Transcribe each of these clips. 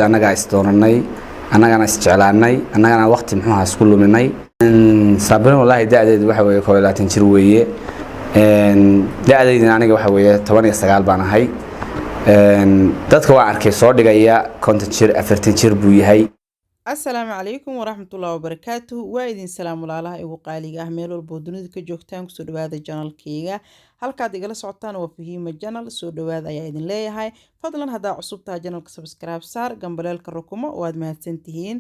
anaga isdooranay anagana isjeclaanay anagana waqti muxuu ahaa isku luminay Sabriin wallahi da'deedu waxa weeye 20 jir weeye da'deedina aniga waxa weeye 19 baan ahay dadka waa arkay soo dhigaya 50 jir 40 jir buu yahay السلام عليكم ورحمة الله وبركاته وايدين سلام الله إيغو قاليغا ميلول بودونيد كجوكتان كسو دوادا جانل كيغا halkaad igala socotaan waa Fahiima channel soo dhawaad ayaa idin leeyahay fadlan hadaa cusubtaa channelka subscribe saar gambaleelka rukumo waad mahadsantihiin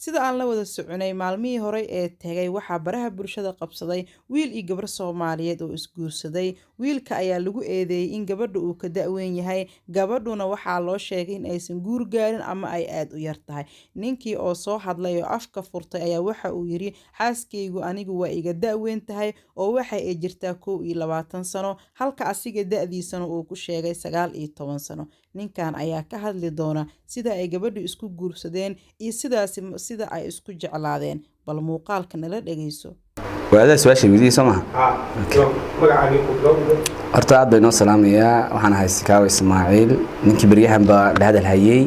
sida aan la wada soconay maalmihii hore ee tagay waxa baraha bulshada qabsaday wiil iyo gabar Soomaaliyeed oo isguursaday wiilka ayaa lagu eedeeyay in gabadhu uu ka da'weyn yahay gabadhuna waxa loo sheegay in aysan guur gaarin ama ay aad u yar tahay ninkii oo soo hadlay oo afka furtay ayaa waxa uu yiri xaaskeygu anigu waa iga da'weyn tahay oo waxa ay jirtaa 22 sano halka asiga da'diisana uu ku sheegay 19 sano ninkan ayaa ka hadli doona sida ay gabadhu isku guursadeen iyo sida ay isku jeclaadeen bal muuqaalka nala dhageyso wadaad su'aasha weydiisay Soomaa magacaaga ku bilowdo horta aad baynu salaamayaa waxaan ahay Sikaaw Ismaaciil ninkii bariyahan ba la hadal hayay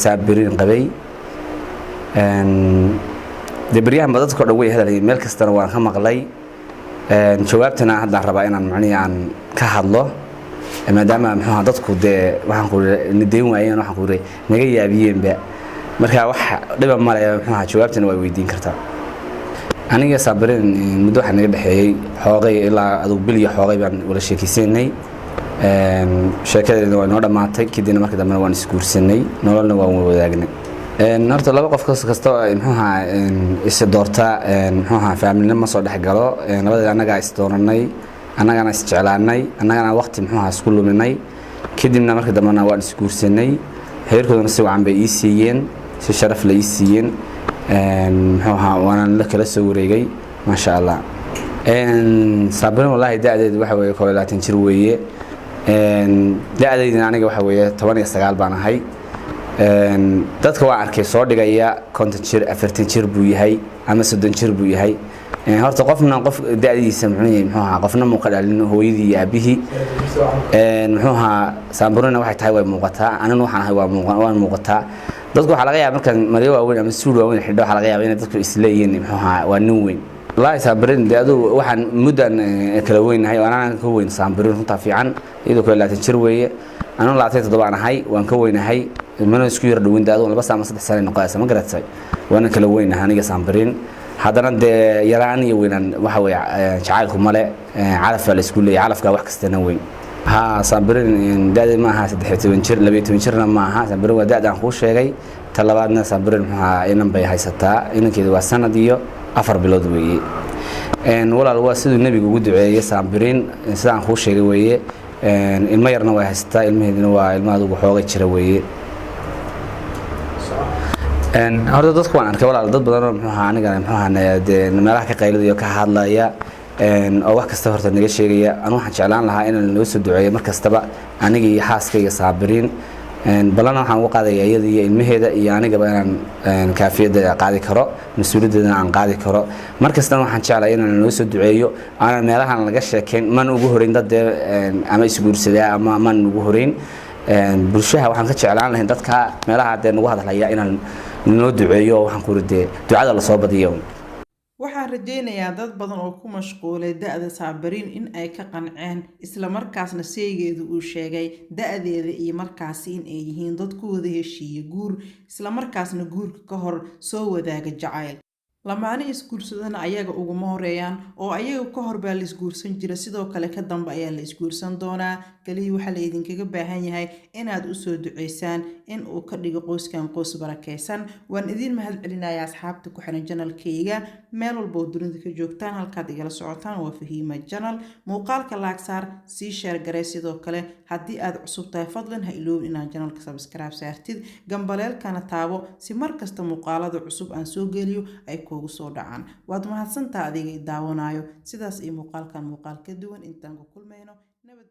Sabriin qabay bariyahan ba dadka dhan way hadalay meel kasta waan ka maqlay jawaabtana hadda rabaa inaan macniyan ka hadlo maadaama muxuu dadku waxaan ku nidayn waayeen waxaan ku naga yaabiyeenba marka wax dhiba ma leh muxuu jawaabtana way weydiin kartaa aniga Sabriin muddo waxa naga dhaxeeyay xoogay ilaa aduu bil iyo xoogay baan wala sheekaysanay sheekadeena way noo dhamaatay kadibna markii dambe waan isguursanay nololna waan wadaagnay horta laba qof kasta muxuu is doorta muxuu family ma soo dhaxgalo labada anaga isdooranay anagana isjeclaanay anagana waqti muxuu isku luminay kadibna markii dambe waan isguursanay heerkoodana si wacan bay ii siiyeen si sharaf la ii siiyeen muxuu waan la kala soo wareegay ma sha Allah Sabriin wallahi da'deedu waxa weeye 20 jir weeye da'deedina aniga waxa weeye 19 baan ahay dadka waa arkay soo dhigaya 50 jir 40 jir buu yahay ama 30 jir buu yahay horta qofna qof da'diisa muxuu qofna muuqaalin hooyadii iyo aabihii muxuu Sabriin waxay tahay way muuqataa anana waxaan ahay waan muuqataa dadku waxa laga yaabaa markan madaw waaweyn ama suul waaweyn xidho waxa laga yaabaa in dadku isleeyeen muxuu waa nin weyn wallahi Sabriin adu waxaan mudan kala weynahay anana ka weyn Sabriin runta fiican iyadoo 20 jir weeye anana 27 baan ahay waan ka weynahay mana isku yar dhawin daado laba sano 3 sano noqonaysa ma garatay waan kala weynahay aniga Sabriin haddana yaraan iyo weynaan waxa way jacaylku male calaf la isku leeyahay calafka wax kastana weyn Sabriin daadii ma aha 13 jir 12 jirna ma aha Sabriin waa daadaan ku sheegay talabaadna Sabriin waxa inaan bay haysataa inankeedu waa sanad iyo 4 bilood weeye walaal waa sidoo nabiga ugu duceeyay Sabriin sidaan ku sheegay weeye ilma yarna way haysataa ilmaheedina waa ilmaha ugu xoogay jira weeye horta dadku waan arkay walaal dad badan oo muxuu aniga muxuu meelaha ka qayladayo ka hadlaya oo wax kasta horta naga sheegaya anu waxaan jeclaan lahaa inaan loo soo duceeyo mar kastaba aniga iyo xaaskayga Sabriin balana waxaan ugu qaadayaa iyada iyo ilmaheeda iyo aniga inaan kaafiyada qaadi karo mas'uuliyadda aan qaadi karo mar kasta waxaan jeclahay inaan loo soo duceeyo aan meelahan laga sheekeyn man ugu horeyn dad ama isguursadaa ama man ugu horeyn bulshada waxaan ka jeclaan lahayn dadka meelaha nagu hadlaya inaan noo duceeyo waxaan ku riday ducada la soo badiyo waxaan rajaynayaa dad badan oo ku mashquulay da'da Sabriin in ay ka qanceen isla markaasna seegeedu uu sheegay da'deeda iyo markaas in ay yihiin dad ku wada heshiiye guur isla markaasna guurka ka hor soo wadaaga jacayl lamaane isguursadana ayaga ugu horeeyaan oo ayaga ka hor baa la isguursan jira sidoo kale ka dambe ayaa la isguursan doonaa kaliya waxa la idinkaga baahan yahay inaad u soo duceysaan in uu ka dhigo qoyskan qoys barakeysan waan idin mahad celinayaa asxaabta ku xiran channelkayga meel walba oo dunida ka joogtaan halkaad igala socotaan waa Fahiima channel muuqaalka like saar si share garay sidoo kale haddii aad cusub tahay fadlan ha iloobin inaad channelka subscribe saartid gambaleelkana taabo si markasta muuqaalada cusub aan soo geliyo ay ugu soo dhacaan waad mahadsantahay adiga daawanayo sidaas muuqaalkan muuqaal ka duwan intaan ku kulmayno nabad